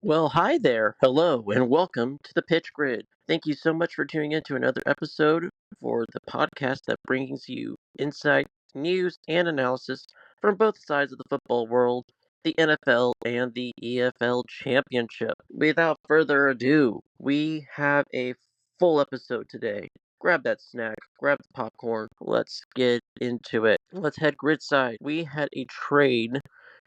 Well, hi there. Hello, and welcome to the Pitch Grid. Thank you so much for tuning in to another episode for the podcast that brings you insight, news, and analysis from both sides of the football world, the NFL and the EFL Championship. Without further ado, we have a full episode today. Grab that snack, grab the popcorn, let's get into it. Let's head grid side. We had a trade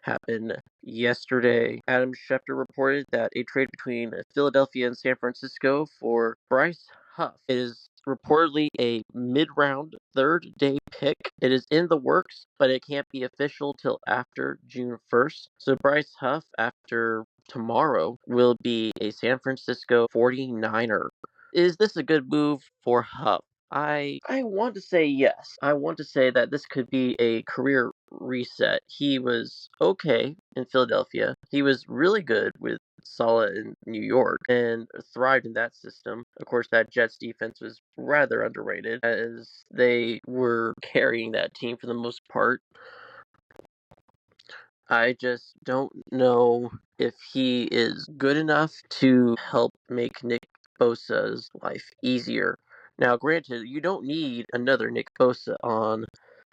happen yesterday. Adam Schefter reported that a trade between Philadelphia and San Francisco for Bryce Huff. It is reportedly a mid-round third-day pick. It is in the works, but it can't be official till after June 1st. So Bryce Huff, after tomorrow, will be a San Francisco 49er. Is this a good move for Huff? I want to say yes. I want to say that this could be a career reset. He was okay in Philadelphia. He was really good with Saleh in New York and thrived in that system. Of course, that Jets defense was rather underrated as they were carrying that team for the most part. I just don't know if he is good enough to help make Nick Bosa's life easier. Now, granted, you don't need another Nick Bosa on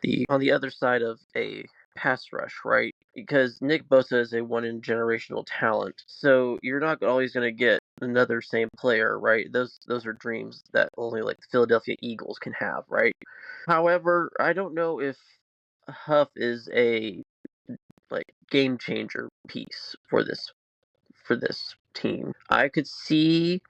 the other side of a pass rush, right? Because Nick Bosa is a one in generational talent. So you're not always going to get another same player, right? Those are dreams that only like the Philadelphia Eagles can have, right? However, I don't know if Huff is a game changer piece for this team. I could see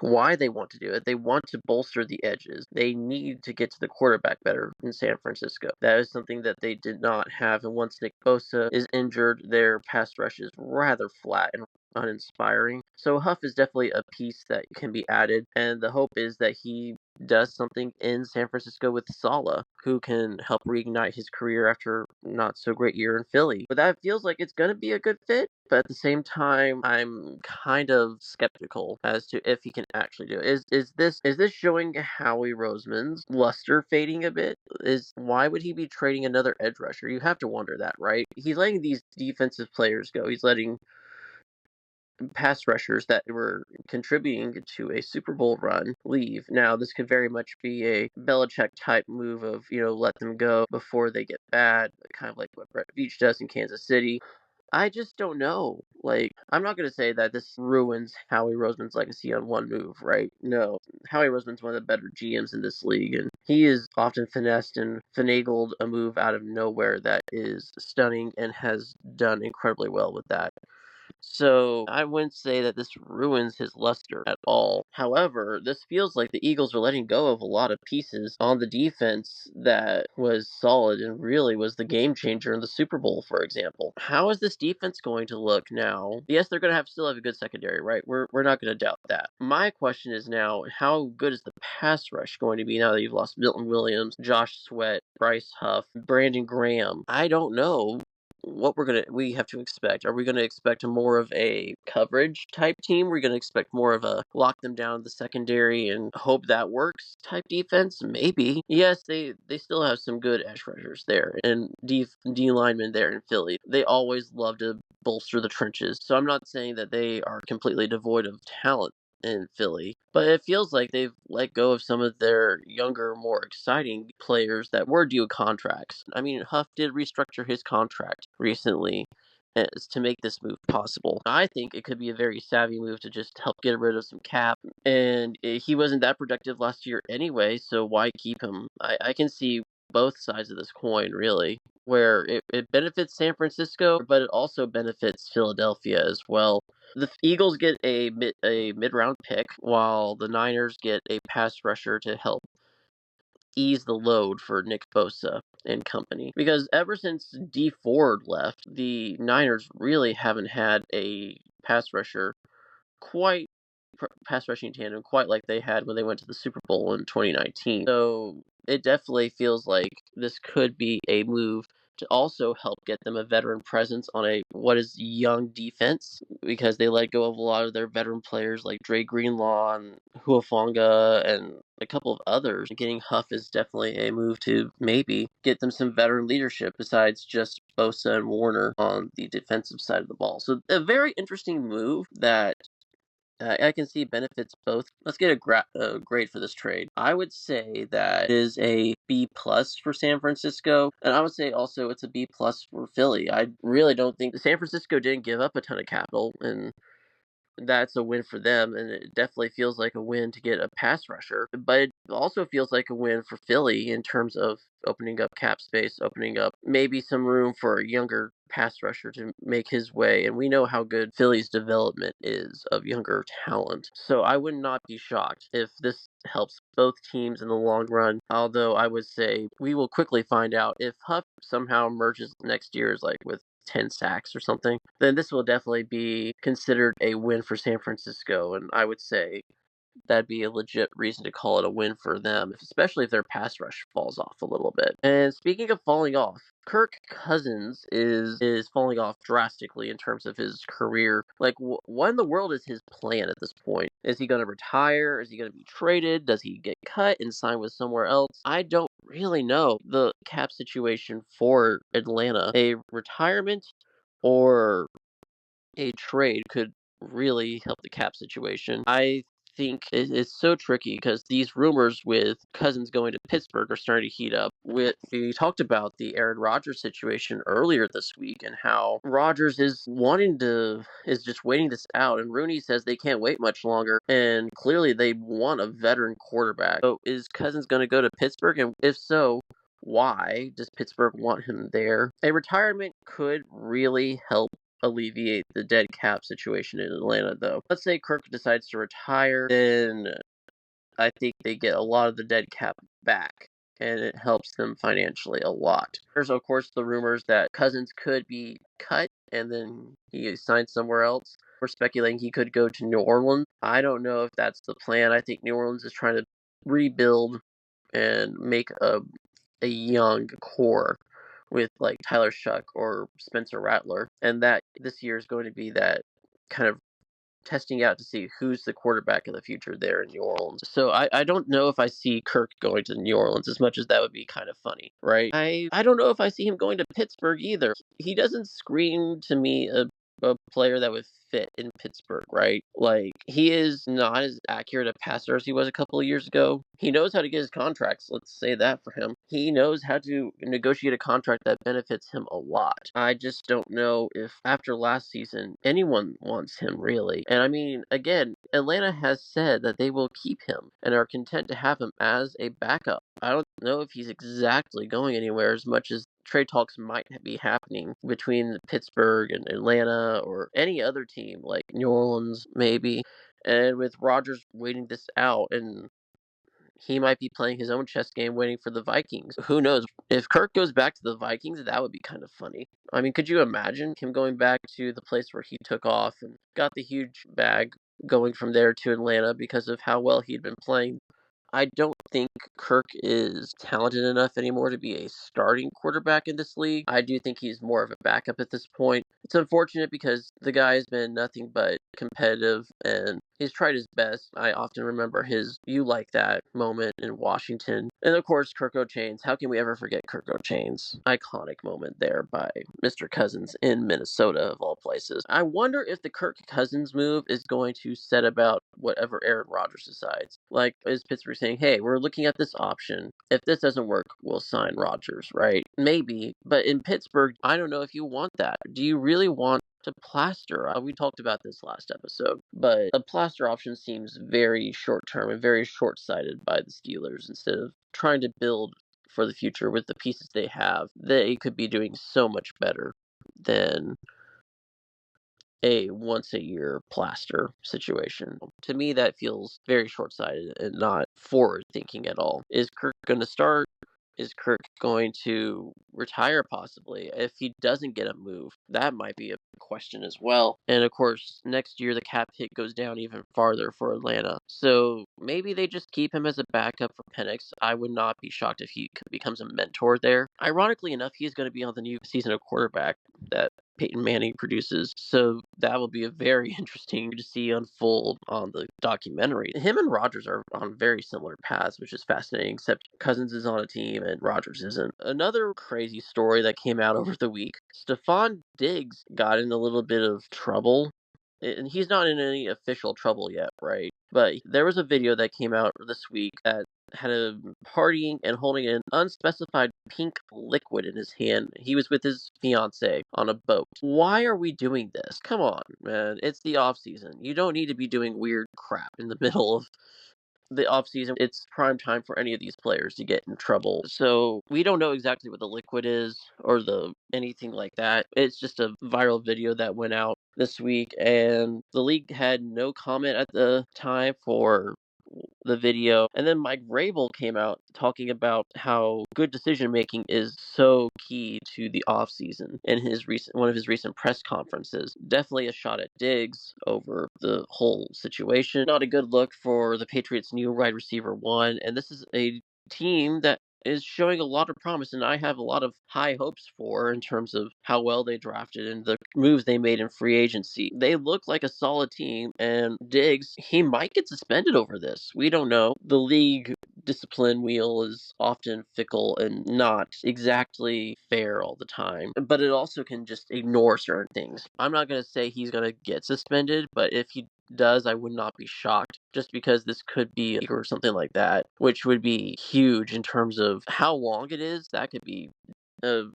why they want to do it. They want to bolster the edges. They need to get to the quarterback better in San Francisco. That is something that they did not have. And once Nick Bosa is injured, their pass rush is rather flat and uninspiring. So Huff is definitely a piece that can be added. And the hope is that he does something in San Francisco with Saleh, who can help reignite his career after not so great year in Philly. But that feels like it's going to be a good fit. But at the same time, I'm kind of skeptical as to if he can actually do it. Is this showing Howie Roseman's luster fading a bit? Is Why would he be trading another edge rusher? You have to wonder that, right? He's letting these defensive players go. He's letting pass rushers that were contributing to a Super Bowl run leave. Now, this could very much be a Belichick type move of, let them go before they get bad, kind of like what Brett Veach does in Kansas City. I just don't know. Like, I'm not going to say that this ruins Howie Roseman's legacy on one move, right? No. Howie Roseman's one of the better GMs in this league, and he has often finessed and finagled a move out of nowhere that is stunning and has done incredibly well with that. So I wouldn't say that this ruins his luster at all. However, this feels like the Eagles are letting go of a lot of pieces on the defense that was solid and really was the game changer in the Super Bowl, for example. How is this defense going to look now? Yes, they're going to still have a good secondary, right? We're not going to doubt that. My question is now, how good is the pass rush going to be now that you've lost Milton Williams, Josh Sweat, Bryce Huff, Brandon Graham? I don't know what we have to expect. Are we gonna expect more of a coverage type team? We're gonna expect more of a lock them down the secondary and hope that works type defense? Maybe. Yes, they still have some good edge rushers there and D linemen there in Philly. They always love to bolster the trenches. So I'm not saying that they are completely devoid of talent in Philly, but it feels like they've let go of some of their younger, more exciting players that were due contracts. I mean, Huff did restructure his contract recently as to make this move possible. I think it could be a very savvy move to just help get rid of some cap, and he wasn't that productive last year anyway, so why keep him? I can see both sides of this coin, really, where it benefits San Francisco, but it also benefits Philadelphia as well. The Eagles get a mid round pick, while the Niners get a pass rusher to help ease the load for Nick Bosa and company. Because ever since D Ford left, the Niners really haven't had a pass rusher quite pass rushing tandem quite like they had when they went to the Super Bowl in 2019. So it definitely feels like this could be a move to also help get them a veteran presence on a what is young defense, because they let go of a lot of their veteran players like Dre Greenlaw and Huafonga and a couple of others. Getting Huff is definitely a move to maybe get them some veteran leadership besides just Bosa and Warner on the defensive side of the ball. So a very interesting move that I can see benefits both. Let's get a grade for this trade. I would say that it is a B plus for San Francisco, and I would say also it's a B plus for Philly. I really don't think San Francisco didn't give up a ton of capital, and that's a win for them, and it definitely feels like a win to get a pass rusher. But it also feels like a win for Philly in terms of opening up cap space, opening up maybe some room for a younger pass rusher to make his way. And we know how good Philly's development is of younger talent. So I would not be shocked if this helps both teams in the long run. Although I would say we will quickly find out if Huff somehow emerges next year as like with 10 sacks or something, then this will definitely be considered a win for San Francisco. And I would say that'd be a legit reason to call it a win for them, especially if their pass rush falls off a little bit. And speaking of falling off, Kirk Cousins is falling off drastically in terms of his career. Like, what in the world is his plan at this point? Is he going to retire? Is he going to be traded? Does he get cut and sign with somewhere else? I don't really know the cap situation for Atlanta. A retirement or a trade could really help the cap situation. I think it's so tricky because these rumors with Cousins going to Pittsburgh are starting to heat up. We talked about the Aaron Rodgers situation earlier this week and how Rodgers is just waiting this out, and Rooney says they can't wait much longer, and clearly they want a veteran quarterback. So is Cousins going to go to Pittsburgh, and if so, why does Pittsburgh want him there? A retirement could really help alleviate the dead cap situation in Atlanta, though. Let's say Kirk decides to retire, then I think they get a lot of the dead cap back, and it helps them financially a lot. There's, of course, the rumors that Cousins could be cut and then he signs somewhere else. We're speculating he could go to New Orleans. I don't know if that's the plan. I think New Orleans is trying to rebuild and make a young core with like Tyler Shuck or Spencer Rattler, and that this year is going to be that kind of testing out to see who's the quarterback of the future there in New Orleans. So I don't know if I see Kirk going to New Orleans, as much as that would be kind of funny, right? I don't know if I see him going to Pittsburgh either. He doesn't scream to me a player that would fit in Pittsburgh, right? Like, he is not as accurate a passer as he was a couple of years ago. He knows how to get his contracts, let's say that for him. He knows how to negotiate a contract that benefits him a lot. I just don't know if after last season anyone wants him, really. And I mean, again, Atlanta has said that they will keep him and are content to have him as a backup. I don't know if he's exactly going anywhere, as much as trade talks might be happening between Pittsburgh and Atlanta or any other team like New Orleans, maybe. And with Rodgers waiting this out, and he might be playing his own chess game waiting for the Vikings. Who knows? If Kirk goes back to the Vikings, that would be kind of funny. I mean, could you imagine him going back to the place where he took off and got the huge bag, going from there to Atlanta because of how well he'd been playing? I don't think Kirk is talented enough anymore to be a starting quarterback in this league. I do think he's more of a backup at this point. It's unfortunate because the guy has been nothing but competitive and he's tried his best. I often remember his "you like that" moment in Washington. And of course, Kirk O'Chains. How can we ever forget Kirk O'Chains? Iconic moment there by Mr. Cousins in Minnesota, of all places. I wonder if the Kirk Cousins move is going to set about whatever Aaron Rodgers decides. Like, is Pittsburgh saying, hey, we're looking at this option. If this doesn't work, we'll sign Rodgers, right? Maybe. But in Pittsburgh, I don't know if you want that. Do you really want to plaster? We talked about this last episode, but a plaster option seems very short term and very short sighted by the Steelers. Instead of trying to build for the future with the pieces they have, they could be doing so much better than a once a year plaster situation. To me, that feels very short sighted and not forward thinking at all. Is Kirk going to start? Is Kirk going to retire possibly? If he doesn't get a move, that might be a question as well. And of course, next year the cap hit goes down even farther for Atlanta. So maybe they just keep him as a backup for Penix. I would not be shocked if he becomes a mentor there. Ironically enough, he's going to be on the new season of quarterback that Peyton Manning produces. So that will be a very interesting to see unfold on the documentary. Him and Rodgers are on very similar paths, which is fascinating, except Cousins is on a team and Rodgers isn't. Another crazy story that came out over the week, Stefon Diggs got in a little bit of trouble. And he's not in any official trouble yet, right? But there was a video that came out this week that had him partying and holding an unspecified pink liquid in his hand. He was with his fiance on a boat. Why are we doing this? Come on, man. It's the off season. You don't need to be doing weird crap in the middle of the off season. It's prime time for any of these players to get in trouble. So we don't know exactly what the liquid is or the anything like that. It's just a viral video that went out this week, and the league had no comment at the time for the video. And then Mike Vrabel came out talking about how good decision making is so key to the offseason in one of his recent press conferences. Definitely a shot at Diggs over the whole situation. Not a good look for the Patriots' new wide receiver one, and this is a team that is showing a lot of promise, and I have a lot of high hopes for in terms of how well they drafted and the moves they made in free agency. They look like a solid team, and Diggs, he might get suspended over this. We don't know. The league discipline wheel is often fickle and not exactly fair all the time, but it also can just ignore certain things. I'm not going to say he's going to get suspended, but if he does, I would not be shocked, just because this could be or something like that, which would be huge in terms of how long it is. That could be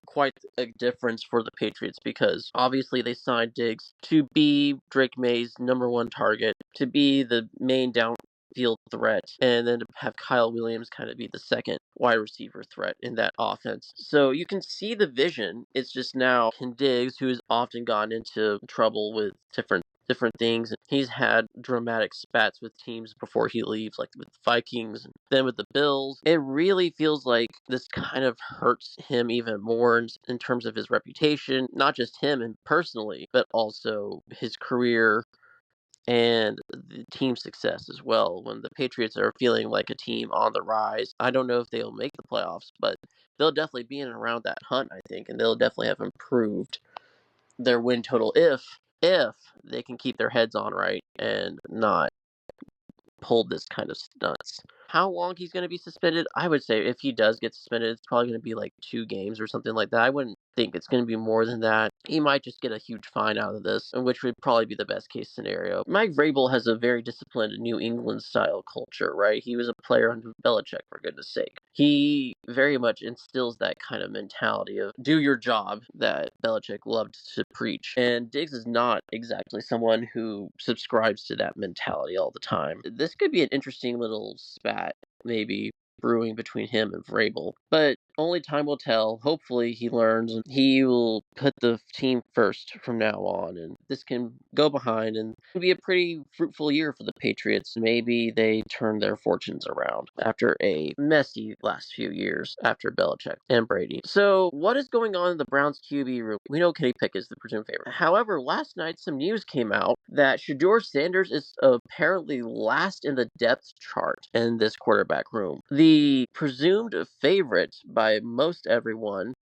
quite a difference for the Patriots, because obviously they signed Diggs to be Drake May's number one target, to be the main downfield threat, and then to have Kyle Williams kind of be the second wide receiver threat in that offense. So you can see the vision. It's just now, can Diggs, who has often gotten into trouble with different things. He's had dramatic spats with teams before he leaves, like with the Vikings and then with the Bills. It really feels like this kind of hurts him even more in terms of his reputation, not just him and personally, but also his career and the team success as well. When the Patriots are feeling like a team on the rise, I don't know if they'll make the playoffs, but they'll definitely be in and around that hunt, I think, and they'll definitely have improved their win total if they can keep their heads on right and not pull this kind of stunts. How long he's going to be suspended? I would say if he does get suspended, it's probably going to be like 2 games or something like that. I wouldn't think it's going to be more than that. He might just get a huge fine out of this, which would probably be the best case scenario. Mike Vrabel has a very disciplined New England style culture, right? He was a player under Belichick, for goodness sake. He very much instills that kind of mentality of do your job that Belichick loved to preach. And Diggs is not exactly someone who subscribes to that mentality all the time. This could be an interesting little spat, maybe, brewing between him and Vrabel. But only time will tell. Hopefully he learns and he will put the team first from now on, and this can go behind and be a pretty fruitful year for the Patriots. Maybe they turn their fortunes around after a messy last few years after Belichick and Brady. So what is going on in the Browns QB room? We know Kenny Pickett is the presumed favorite. However, last night some news came out that Shedeur Sanders is apparently last in the depth chart in this quarterback room. The presumed favorite by most everyone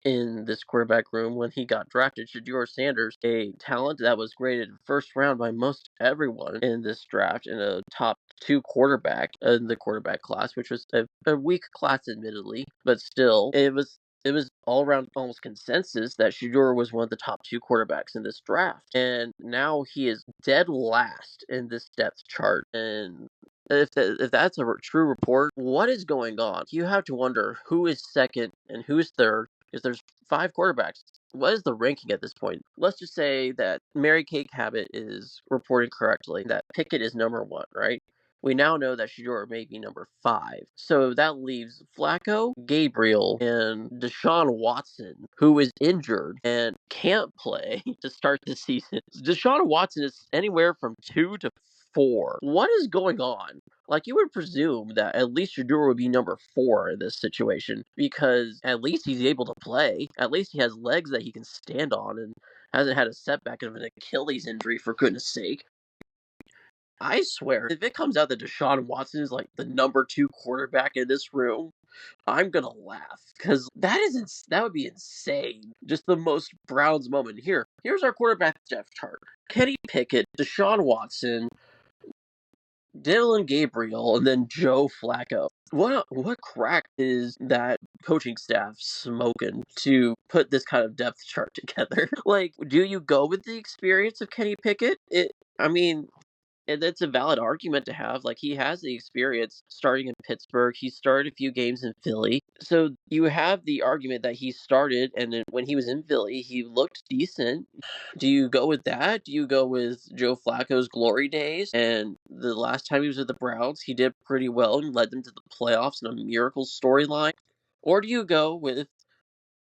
in this quarterback room when he got drafted, Shedeur Sanders, a talent that was graded first round by most everyone in this draft, in a top 2 quarterback in the quarterback class, which was a weak class admittedly, but still, it was all around almost consensus that Shedeur was one of the top 2 quarterbacks in this draft. And now he is dead last in this depth chart. And if that's a true report, what is going on? You have to wonder who is second and who is third, because there's 5 quarterbacks. What is the ranking at this point? Let's just say that Mary Kay Cabot is reporting correctly, that Pickett is number 1, right? We now know that Shedeur may be number 5. So that leaves Flacco, Gabriel, and Deshaun Watson, who is injured and can't play to start the season. Deshaun Watson is anywhere from 2 to 4. What is going on? Like, you would presume that at least Shedeur would be number 4 in this situation because at least he's able to play. At least he has legs that he can stand on and hasn't had a setback of an Achilles injury, for goodness sake. I swear, if it comes out that Deshaun Watson is like the number 2 quarterback in this room, I'm gonna laugh because that would be insane. Just the most Browns moment. Here's our quarterback depth chart: Kenny Pickett, Deshaun Watson, Dylan Gabriel, and then Joe Flacco. What crack is that coaching staff smoking to put this kind of depth chart together? Like, do you go with the experience of Kenny Pickett? I mean, and that's a valid argument to have. Like, he has the experience starting in Pittsburgh. He started a few games in Philly. So you have the argument that he started, and then when he was in Philly, he looked decent. Do you go with that? Do you go with Joe Flacco's glory days? And the last time he was with the Browns, he did pretty well and led them to the playoffs in a miracle storyline? Or do you go with,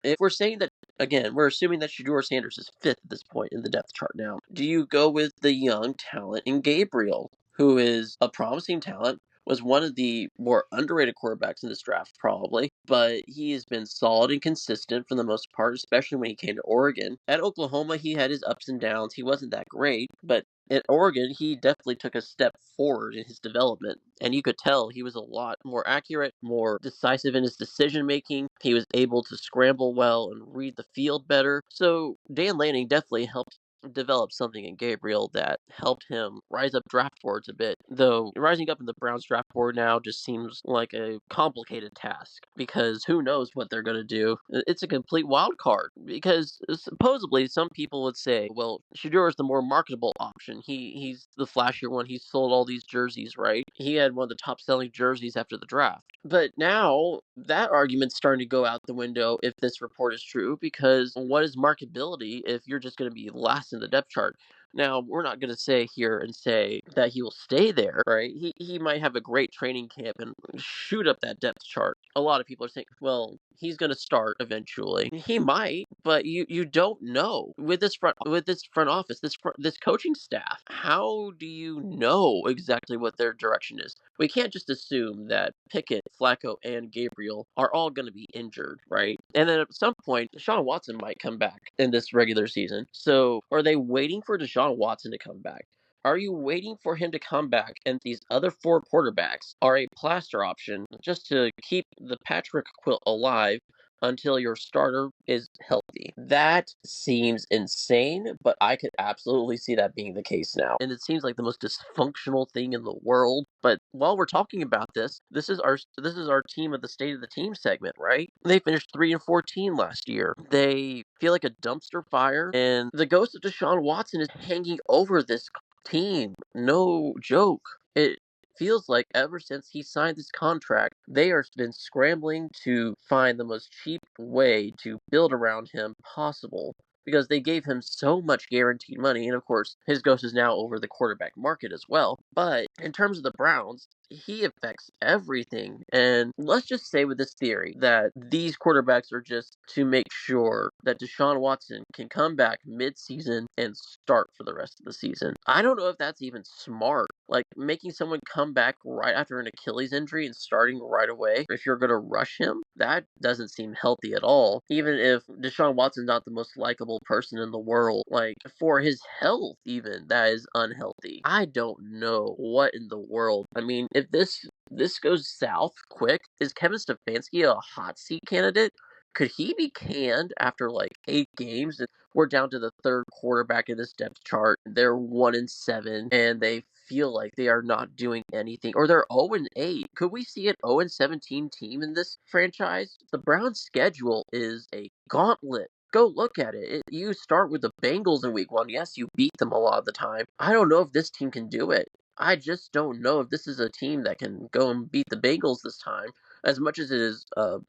if we're saying that, again, we're assuming that Shedeur Sanders is 5th at this point in the depth chart now, do you go with the young talent in Gabriel, who is a promising talent, was one of the more underrated quarterbacks in this draft, probably, but he has been solid and consistent for the most part, especially when he came to Oregon. At Oklahoma, he had his ups and downs. He wasn't that great, but at Oregon, he definitely took a step forward in his development, and you could tell he was a lot more accurate, more decisive in his decision making. He was able to scramble well and read the field better. So Dan Lanning definitely helped develop something in Gabriel that helped him rise up draft boards a bit. Though rising up in the Browns draft board now just seems like a complicated task because who knows what they're going to do. It's a complete wild card because supposedly some people would say, well, Shedeur is the more marketable option. He's the flashier one. He sold all these jerseys, right? He had one of the top selling jerseys after the draft. But now that argument's starting to go out the window if this report is true, because what is marketability if you're just going to be last in the depth chart? Now, we're not going to say here and say that he will stay there, right? He might have a great training camp and shoot up that depth chart. A lot of people are saying, well, he's going to start eventually. He might, but you don't know with this front office, this coaching staff. How do you know exactly what their direction is? We can't just assume that Pickett, Flacco, and Gabriel are all going to be injured, right? And then at some point, Deshaun Watson might come back in this regular season. So are they waiting for Deshaun Watson to come back? Are you waiting for him to come back and these other 4 quarterbacks are a plaster option just to keep the patchwork quilt alive until your starter is healthy? That seems insane, but I could absolutely see that being the case now. And it seems like the most dysfunctional thing in the world. But while we're talking about this is our team of the state of the team segment, right? They finished 3-14 last year. They feel like a dumpster fire, and the ghost of Deshaun Watson is hanging over this team. No joke. It feels like ever since he signed this contract, they have been scrambling to find the most cheap way to build around him possible because they gave him so much guaranteed money. And of course, his ghost is now over the quarterback market as well. But in terms of the Browns, he affects everything. And let's just say with this theory that these quarterbacks are just to make sure that Deshaun Watson can come back mid-season and start for the rest of the season. I don't know if that's even smart. Like, making someone come back right after an Achilles injury and starting right away, if you're going to rush him, that doesn't seem healthy at all. Even if Deshaun Watson's not the most likable person in the world, like, for his health even, that is unhealthy. I don't know what in the world. I mean, if this goes south quick, is Kevin Stefanski a hot seat candidate? Could he be canned after like 8 games? We're down to the 3rd quarterback in this depth chart. They're 1-7, and they feel like they are not doing anything, or they're 0-8. Could we see an 0-17 team in this franchise? The Browns' schedule is a gauntlet. Go look at it. You start with the Bengals in week 1. Yes, you beat them a lot of the time. I don't know if this team can do it. I just don't know if this is a team that can go and beat the Bengals this time. As much as it is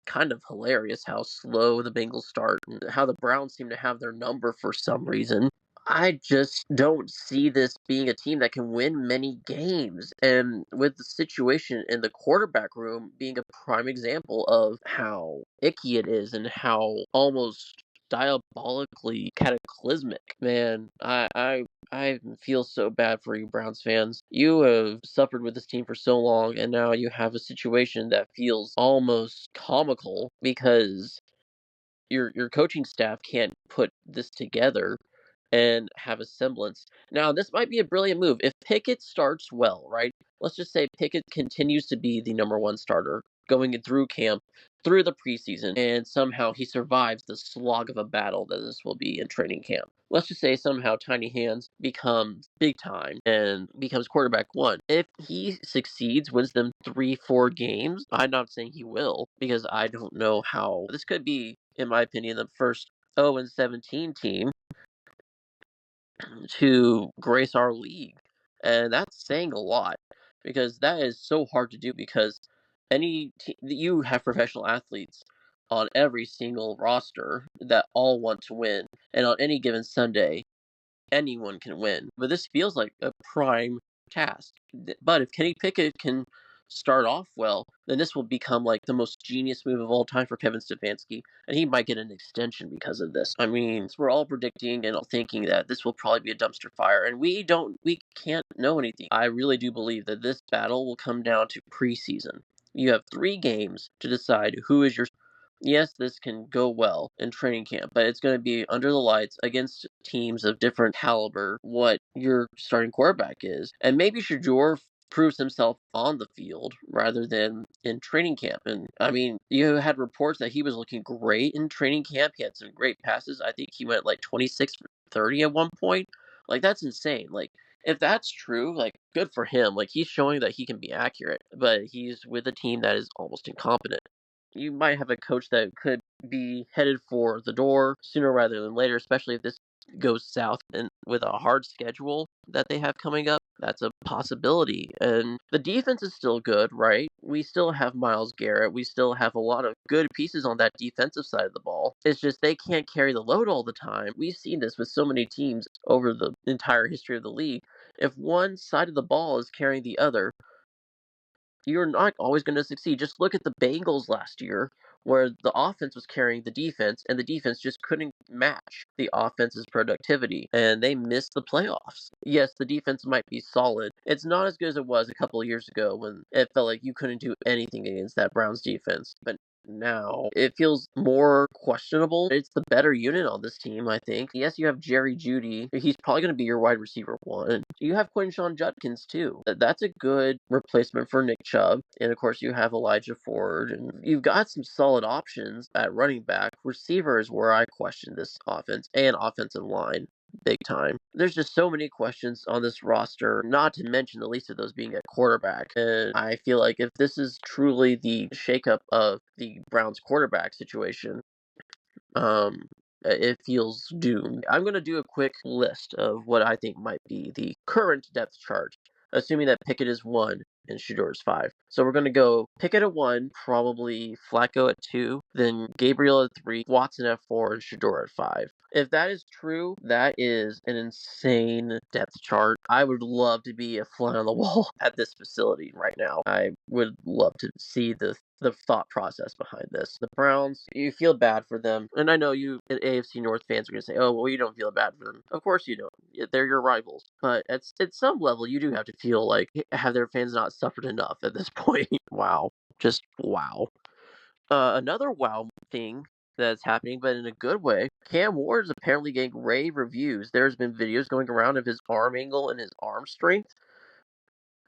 kind of hilarious how slow the Bengals start and how the Browns seem to have their number for some reason, I just don't see this being a team that can win many games. And with the situation in the quarterback room being a prime example of how icky it is and how almost diabolically cataclysmic. Man, I feel so bad for you, Browns fans. You have suffered with this team for so long, and now you have a situation that feels almost comical because your coaching staff can't put this together and have a semblance. Now, this might be a brilliant move. If Pickett starts well, right? Let's just say Pickett continues to be the number one starter going through camp, through the preseason, and somehow he survives the slog of a battle that this will be in training camp. Let's just say somehow Tiny Hands becomes big time and becomes quarterback one. If he succeeds, wins them 3, 4 games, I'm not saying he will because I don't know how. This could be, in my opinion, the first 0-17 team to grace our league. And that's saying a lot because that is so hard to do because you have professional athletes on every single roster that all want to win. And on any given Sunday, anyone can win. But this feels like a prime task. But if Kenny Pickett can start off well, then this will become like the most genius move of all time for Kevin Stefanski, and he might get an extension because of this. I mean, we're all predicting and all thinking that this will probably be a dumpster fire, and we can't know anything. I really do believe that this battle will come down to preseason. You have 3 games to decide who is your. Yes, this can go well in training camp, but it's going to be under the lights against teams of different caliber what your starting quarterback is. And maybe Shedeur proves himself on the field rather than in training camp. And I mean, you had reports that he was looking great in training camp. He had some great passes. I think he went like 26 for 30 at one point. Like, that's insane. Like, if that's true, like, good for him. Like, he's showing that he can be accurate, but he's with a team that is almost incompetent. You might have a coach that could be headed for the door sooner rather than later, especially if this goes south and with a hard schedule that they have coming up. That's a possibility. And the defense is still good, right? We still have Myles Garrett. We still have a lot of good pieces on that defensive side of the ball. It's just they can't carry the load all the time. We've seen this with so many teams over the entire history of the league. If one side of the ball is carrying the other, you're not always going to succeed. Just look at the Bengals last year, where the offense was carrying the defense, and the defense just couldn't match the offense's productivity, and they missed the playoffs. Yes, the defense might be solid. It's not as good as it was a couple of years ago when it felt like you couldn't do anything against that Browns defense, but now it feels more questionable. It's the better unit on this team, I think. Yes, you have Jerry Jeudy. He's probably going to be your wide receiver one. You have Quinshon Judkins, too. That's a good replacement for Nick Chubb. And, of course, you have Elijah Ford. And you've got some solid options at running back. Receiver is where I question this offense and offensive line big time. There's just so many questions on this roster, not to mention the least of those being at quarterback. And I feel like if this is truly the shakeup of the Browns quarterback situation, it feels doomed. I'm going to do a quick list of what I think might be the current depth chart, assuming that Pickett is 1 and Shedeur is 5. So we're going to go Pickett at 1, probably Flacco at 2, then Gabriel at 3, Watson at 4, and Shedeur at 5. If that is true, that is an insane depth chart. I would love to be a fly on the wall at this facility right now. I would love to see the thought process behind this. The Browns, you feel bad for them. And I know you AFC North fans are going to say, oh, well, you don't feel bad for them. Of course you don't. They're your rivals. But at some level, you do have to feel like, have their fans not suffered enough at this point? Wow. Just wow. Another wow thing that's happening, but in a good way, Cam Ward is apparently getting rave reviews. There's been videos going around of his arm angle and his arm strength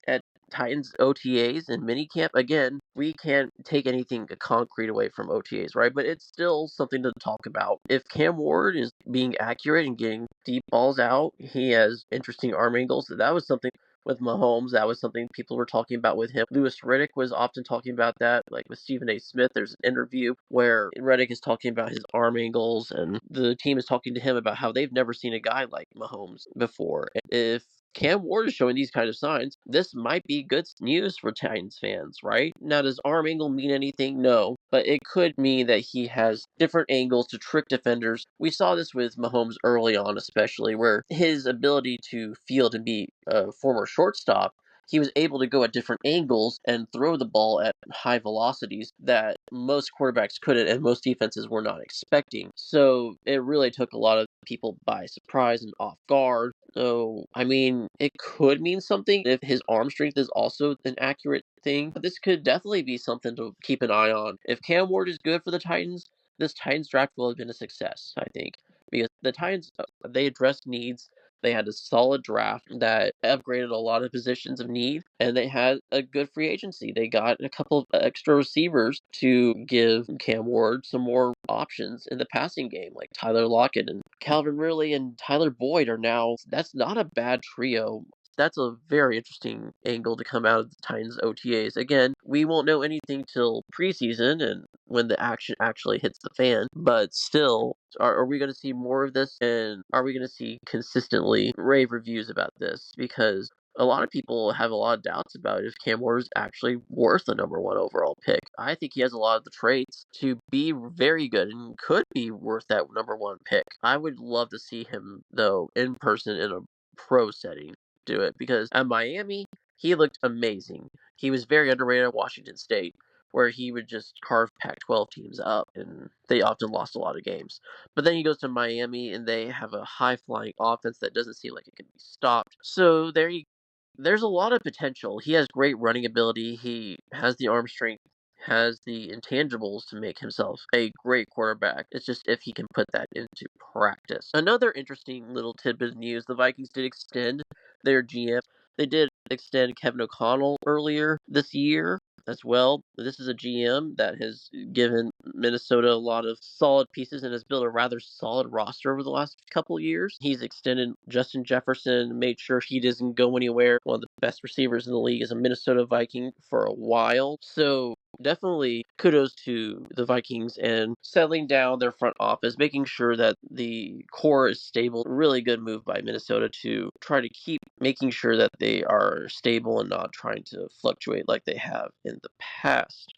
at Titans OTAs and minicamp. Again, we can't take anything concrete away from OTAs, right? But it's still something to talk about. If Cam Ward is being accurate and getting deep balls out, he has interesting arm angles. That was something with Mahomes. That was something people were talking about with him. Louis Riddick was often talking about that, like with Stephen A. Smith. There's an interview where Riddick is talking about his arm angles, and the team is talking to him about how they've never seen a guy like Mahomes before. If Cam Ward is showing these kind of signs, this might be good news for Titans fans, right? Now, does arm angle mean anything? No, but it could mean that he has different angles to trick defenders. We saw this with Mahomes early on, especially, where his ability to field and be a former shortstop, he was able to go at different angles and throw the ball at high velocities that most quarterbacks couldn't and most defenses were not expecting. So it really took a lot of people by surprise and off guard. So, I mean, it could mean something if his arm strength is also an accurate thing. But this could definitely be something to keep an eye on. If Cam Ward is good for the Titans, this Titans draft will have been a success, I think. Because the Titans, they addressed needs. They had a solid draft that upgraded a lot of positions of need, and they had a good free agency. They got a couple of extra receivers to give Cam Ward some more options in the passing game, like Tyler Lockett and Calvin Ridley and Tyler Boyd are now. That's not a bad trio. That's a very interesting angle to come out of the Titans OTAs. Again, we won't know anything till preseason and when the action actually hits the fan, but still, are we going to see more of this? And are we going to see consistently rave reviews about this? Because a lot of people have a lot of doubts about if Cam Ward is actually worth the number one overall pick. I think he has a lot of the traits to be very good and could be worth that number one pick. I would love to see him, though, in person in a pro setting do it because at Miami, he looked amazing. He was very underrated at Washington State, where he would just carve Pac-12 teams up, and they often lost a lot of games. But then he goes to Miami, and they have a high-flying offense that doesn't seem like it can be stopped. So there's a lot of potential. He has great running ability. He has the arm strength, has the intangibles to make himself a great quarterback. It's just if he can put that into practice. Another interesting little tidbit of news, the Vikings did extend their GM. They did extend Kevin O'Connell earlier this year as well. This is a GM that has given Minnesota a lot of solid pieces and has built a rather solid roster over the last couple of years. He's extended Justin Jefferson, made sure he doesn't go anywhere. One of the best receivers in the league is a Minnesota Viking for a while. So definitely kudos to the Vikings and settling down their front office, making sure that the core is stable. Really good move by Minnesota to try to keep making sure that they are stable and not trying to fluctuate like they have in the past.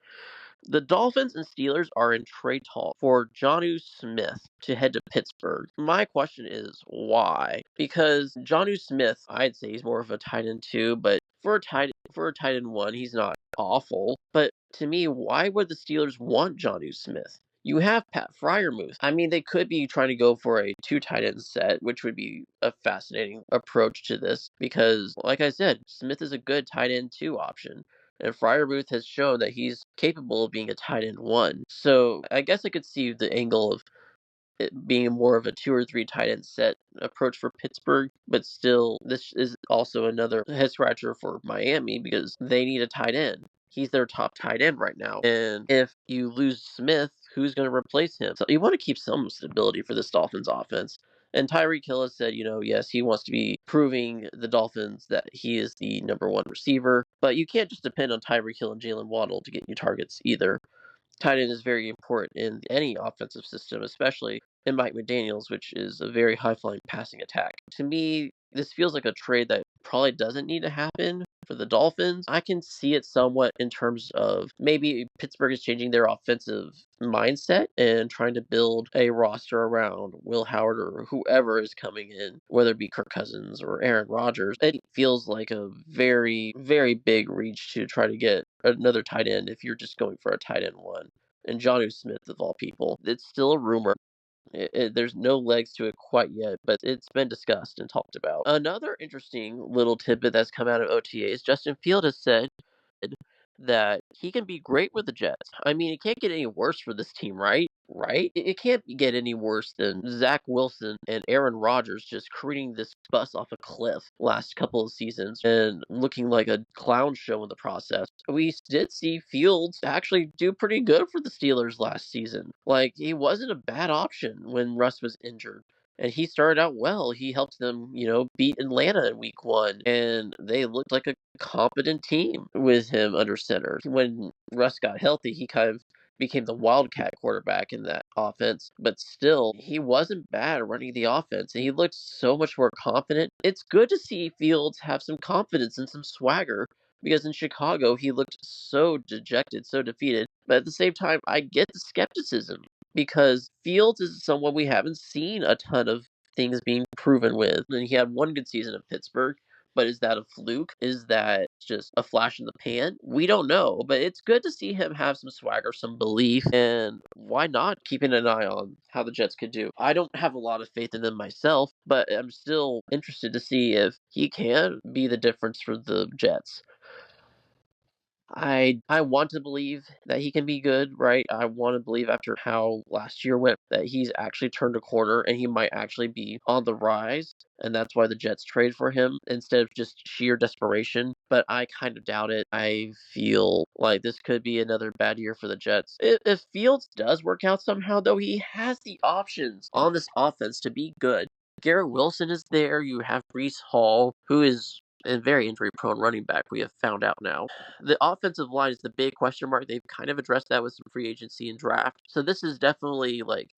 The Dolphins and Steelers are in trade talk for Jonnu Smith to head to Pittsburgh. My question is why? Because Jonnu Smith, I'd say he's more of a tight end two, but for a tight end one, he's not awful. But to me, why would the Steelers want Jonnu Smith? You have Pat Fryermuth. I mean, they could be trying to go for a two tight end set, which would be a fascinating approach to this because, like I said, Smith is a good tight end two option. And Fryermuth has shown that he's capable of being a tight end one. So I guess I could see the angle of it being more of a two or three tight end set approach for Pittsburgh, but still, this is also another head scratcher for Miami because they need a tight end. He's their top tight end right now. And if you lose Smith, who's going to replace him? So you want to keep some stability for this Dolphins offense. And Tyreek Hill has said, yes, he wants to be proving the Dolphins that he is the number one receiver. But you can't just depend on Tyreek Hill and Jalen Waddle to get you targets either. Tight end is very important in any offensive system, especially in Mike McDaniels, which is a very high-flying passing attack. To me, this feels like a trade that probably doesn't need to happen for the Dolphins. I can see it somewhat in terms of maybe Pittsburgh is changing their offensive mindset and trying to build a roster around Will Howard or whoever is coming in, whether it be Kirk Cousins or Aaron Rodgers. It feels like a very, very big reach to try to get another tight end if you're just going for a tight end one. And Jonnu Smith, of all people, it's still a rumor. There's no legs to it quite yet, but it's been discussed and talked about. Another interesting little tidbit that's come out of OTAs, Justin Field has said that he can be great with the Jets. I mean, it can't get any worse for this team, right? Right? It can't get any worse than Zach Wilson and Aaron Rodgers just careening this bus off a cliff last couple of seasons and looking like a clown show in the process. We did see Fields actually do pretty good for the Steelers last season. Like, he wasn't a bad option when Russ was injured. And he started out well. He helped them, beat Atlanta in week one. And they looked like a competent team with him under center. When Russ got healthy, he kind of became the wildcat quarterback in that offense. But still, he wasn't bad running the offense. And he looked so much more confident. It's good to see Fields have some confidence and some swagger. Because in Chicago, he looked so dejected, so defeated. But at the same time, I get the skepticism because Fields is someone we haven't seen a ton of things being proven with. And he had one good season in Pittsburgh, But is that a fluke? Is that just a flash in the pan? We don't know, but it's good to see him have some swagger, some belief, and why not keeping an eye on how the Jets could do? I don't have a lot of faith in them myself, but I'm still interested to see if he can be the difference for the Jets. I want to believe that he can be good, right? I want to believe after how last year went that he's actually turned a corner and he might actually be on the rise, and that's why the Jets trade for him instead of just sheer desperation. But I kind of doubt it. I feel like this could be another bad year for the Jets. If Fields does work out somehow, though, he has the options on this offense to be good. Garrett Wilson is there. You have Breece Hall, who is a very injury prone running back, we have found out now. The offensive line is the big question mark. They've kind of addressed that with some free agency and draft. So this is definitely like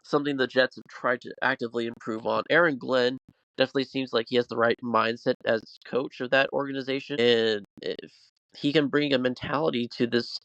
something the Jets have tried to actively improve on. Aaron Glenn definitely seems like he has the right mindset as coach of that organization. And if he can bring a mentality to this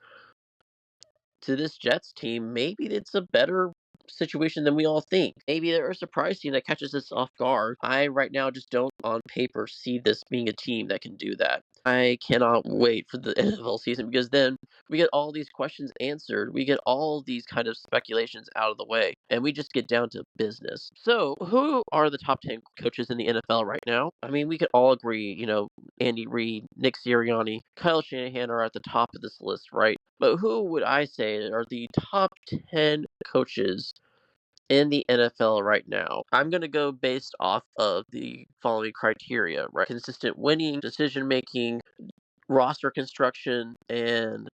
Jets team, maybe it's a better situation than we all think. Maybe they're a surprise team that catches us off guard. I right now just don't on paper see this being a team that can do that. I cannot wait for the NFL season because then we get all these questions answered. We get all these kind of speculations out of the way, and we just get down to business. So, who are the top 10 coaches in the NFL right now? I mean, we could all agree, Andy Reid, Nick Sirianni, Kyle Shanahan are at the top of this list, right? But who would I say are the top 10 coaches in the NFL right now? I'm going to go based off of the following criteria, right? Consistent winning, decision making, roster construction, and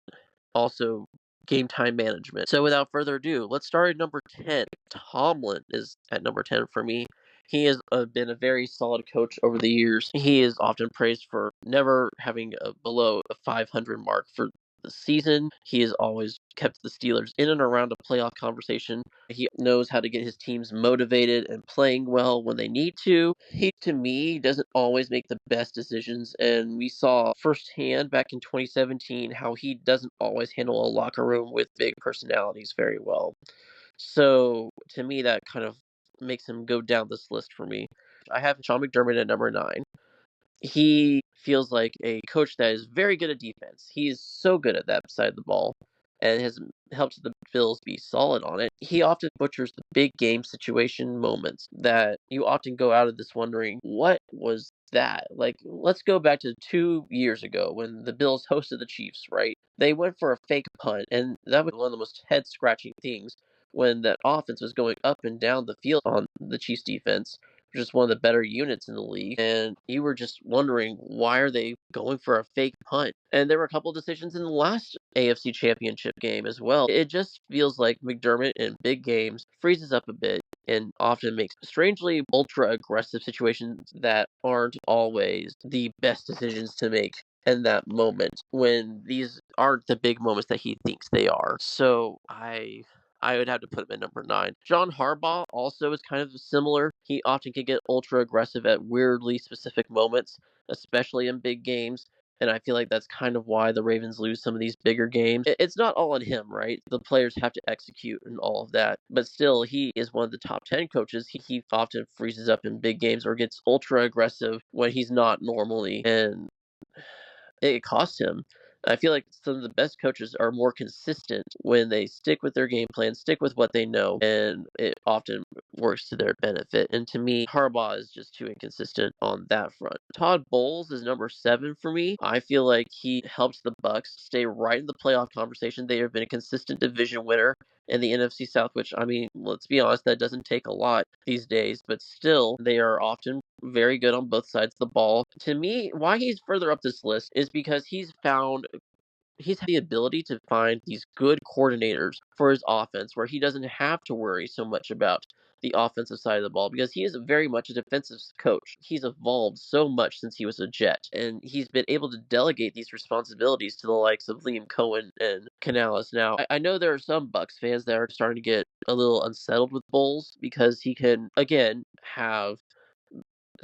also game time management. So without further ado, let's start at number 10. Tomlin is at number 10 for me. He has been a very solid coach over the years. He is often praised for never having below a 500 mark for the season. He has always kept the Steelers in and around a playoff conversation. He knows how to get his teams motivated and playing well when they need to. He, to me, doesn't always make the best decisions, and we saw firsthand back in 2017 how he doesn't always handle a locker room with big personalities very well. So, to me, that kind of makes him go down this list for me. I have Sean McDermott at number 9. He feels like a coach that is very good at defense. He is so good at that side of the ball and has helped the Bills be solid on it. He often butchers the big game situation moments that you often go out of this wondering, what was that? Like, let's go back to 2 years ago when the Bills hosted the Chiefs, right? They went for a fake punt, and that was one of the most head scratching things when that offense was going up and down the field on the Chiefs defense, just one of the better units in the league, and you were just wondering why are they going for a fake punt. And there were a couple decisions in the last AFC Championship game as well. It just feels like McDermott in big games freezes up a bit and often makes strangely ultra aggressive situations that aren't always the best decisions to make in that moment when these aren't the big moments that he thinks they are. So I would have to put him at number 9. John Harbaugh also is kind of similar. He often can get ultra aggressive at weirdly specific moments, especially in big games. And I feel like that's kind of why the Ravens lose some of these bigger games. It's not all on him, right? The players have to execute and all of that. But still, he is one of the top 10 coaches. He often freezes up in big games or gets ultra aggressive when he's not normally. And it costs him. I feel like some of the best coaches are more consistent when they stick with their game plan, stick with what they know, and it often works to their benefit. And to me, Harbaugh is just too inconsistent on that front. Todd Bowles is number 7 for me. I feel like he helps the Bucks stay right in the playoff conversation. They have been a consistent division winner in the NFC South, which, I mean, let's be honest, that doesn't take a lot these days, but still, they are often very good on both sides of the ball. To me, why he's further up this list is because he's had the ability to find these good coordinators for his offense where he doesn't have to worry so much about the offensive side of the ball because he is very much a defensive coach. He's evolved so much since he was a Jet, and he's been able to delegate these responsibilities to the likes of Liam Cohen and Canales. Now, I know there are some Bucks fans that are starting to get a little unsettled with Bowles because he can, again, have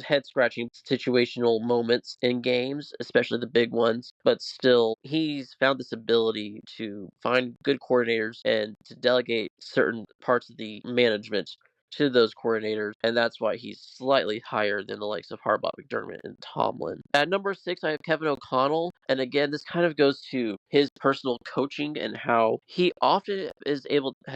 head scratching situational moments in games, especially the big ones. But still, he's found this ability to find good coordinators and to delegate certain parts of the management to those coordinators, and that's why he's slightly higher than the likes of Harbaugh, McDermott, and Tomlin. At number 6, I have Kevin O'Connell, and again, this kind of goes to his personal coaching and how he often has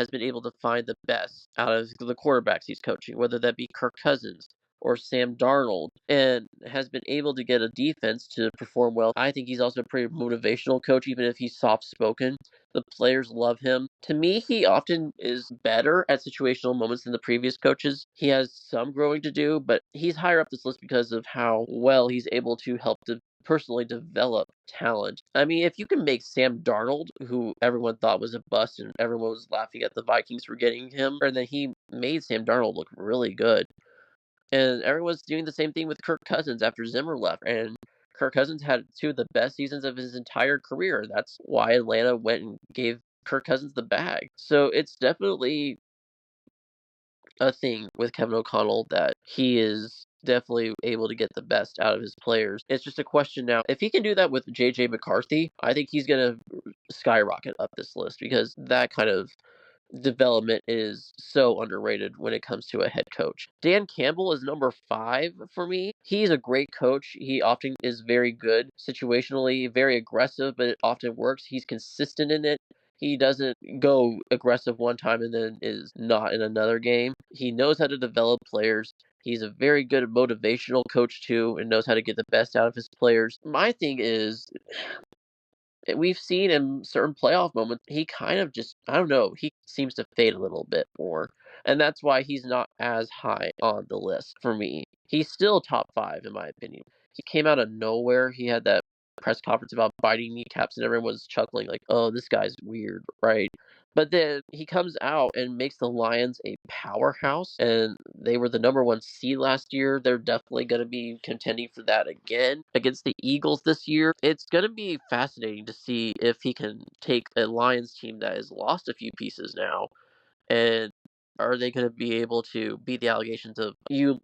been able to find the best out of the quarterbacks he's coaching, whether that be Kirk Cousins or Sam Darnold, and has been able to get a defense to perform well. I think he's also a pretty motivational coach, even if he's soft spoken. The players love him. To me, he often is better at situational moments than the previous coaches. He has some growing to do, but he's higher up this list because of how well he's able to help to personally develop talent. I mean, if you can make Sam Darnold, who everyone thought was a bust and everyone was laughing at the Vikings for getting him, and then he made Sam Darnold look really good. And everyone's doing the same thing with Kirk Cousins after Zimmer left. And Kirk Cousins had 2 of the best seasons of his entire career. That's why Atlanta went and gave Kirk Cousins the bag. So it's definitely a thing with Kevin O'Connell that he is definitely able to get the best out of his players. It's just a question now. If he can do that with JJ McCarthy, I think he's going to skyrocket up this list because that kind of development is so underrated when it comes to a head coach. Dan Campbell is number 5 for me. He's a great coach. He often is very good situationally, very aggressive, but it often works. He's consistent in it. He doesn't go aggressive one time and then is not in another game. He knows how to develop players. He's a very good motivational coach too and knows how to get the best out of his players. My thing is we've seen in certain playoff moments, he kind of just, I don't know, he seems to fade a little bit more. And that's why he's not as high on the list for me. He's still top 5, in my opinion. He came out of nowhere. He had that press conference about biting kneecaps, and everyone was chuckling, like, oh, this guy's weird, right? But then he comes out and makes the Lions a powerhouse, and they were the number 1 seed last year. They're definitely going to be contending for that again against the Eagles this year. It's going to be fascinating to see if he can take a Lions team that has lost a few pieces now, and are they going to be able to beat the allegations of you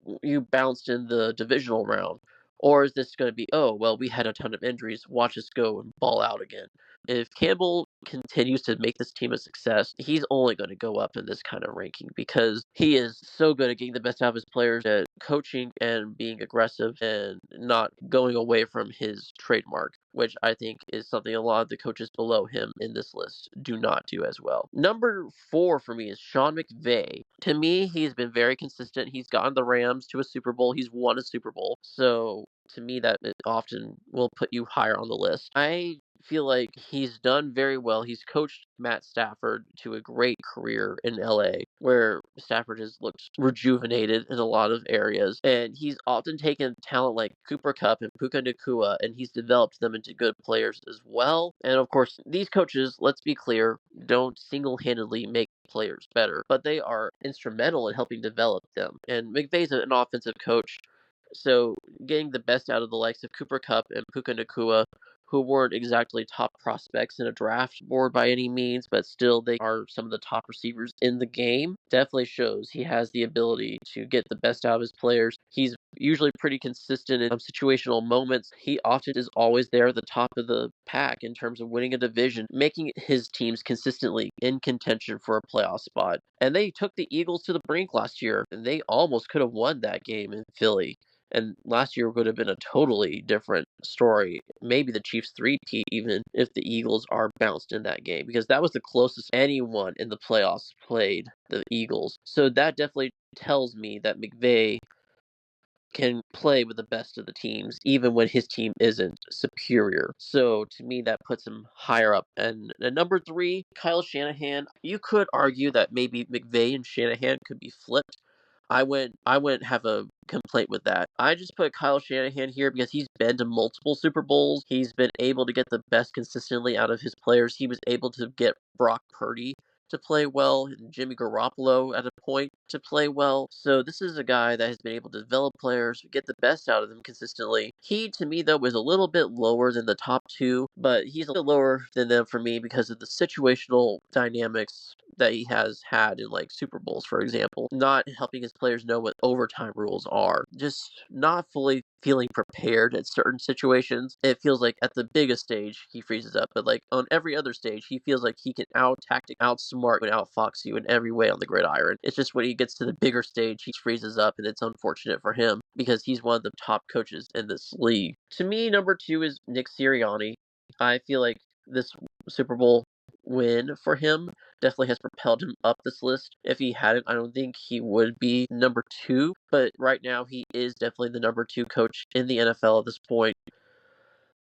bounced in the divisional round? Or is this going to be, oh, well, we had a ton of injuries. Watch us go and ball out again. If Campbell continues to make this team a success, he's only going to go up in this kind of ranking because he is so good at getting the best out of his players, at coaching and being aggressive and not going away from his trademark, which I think is something a lot of the coaches below him in this list do not do as well. Number 4 for me is Sean McVay. To me, he's been very consistent. He's gotten the Rams to a Super Bowl. He's won a Super Bowl. So to me, that it often will put you higher on the list. I feel like he's done very well. He's coached Matt Stafford to a great career in LA, where Stafford has looked rejuvenated in a lot of areas. And he's often taken talent like Cooper Kupp and Puka Nacua, and he's developed them into good players as well. And of course, these coaches, let's be clear, don't single-handedly make players better, but they are instrumental in helping develop them. And McVay's an offensive coach, so getting the best out of the likes of Cooper Kupp and Puka Nacua, who weren't exactly top prospects in a draft board by any means, but still they are some of the top receivers in the game, definitely shows he has the ability to get the best out of his players. He's usually pretty consistent in situational moments. He often is always there at the top of the pack in terms of winning a division, making his teams consistently in contention for a playoff spot. And they took the Eagles to the brink last year, and they almost could have won that game in Philly. And last year would have been a totally different story. Maybe the Chiefs three-peat even if the Eagles are bounced in that game, because that was the closest anyone in the playoffs played the Eagles. So that definitely tells me that McVay can play with the best of the teams, even when his team isn't superior. So to me, that puts him higher up. And at number 3, Kyle Shanahan. You could argue that maybe McVay and Shanahan could be flipped. I wouldn't have a complaint with that. I just put Kyle Shanahan here because he's been to multiple Super Bowls. He's been able to get the best consistently out of his players. He was able to get Brock Purdy to play well, and Jimmy Garoppolo at a point to play well. So this is a guy that has been able to develop players, get the best out of them consistently. He, to me, though, was a little bit lower than the top 2, but he's a little lower than them for me because of the situational dynamics that he has had in like Super Bowls, for example, not helping his players know what overtime rules are, just not fully feeling prepared at certain situations. It feels like at the biggest stage he freezes up, but like on every other stage he feels like he can out tactic, outsmart, and outfox you in every way on the gridiron. It's just when he gets to the bigger stage he freezes up, and it's unfortunate for him because he's one of the top coaches in this league. To me, number 2 is Nick Sirianni. I feel like this Super Bowl win for him definitely has propelled him up this list. If he hadn't, I don't think he would be number 2, but right now he is definitely the number 2 coach in the NFL at this point.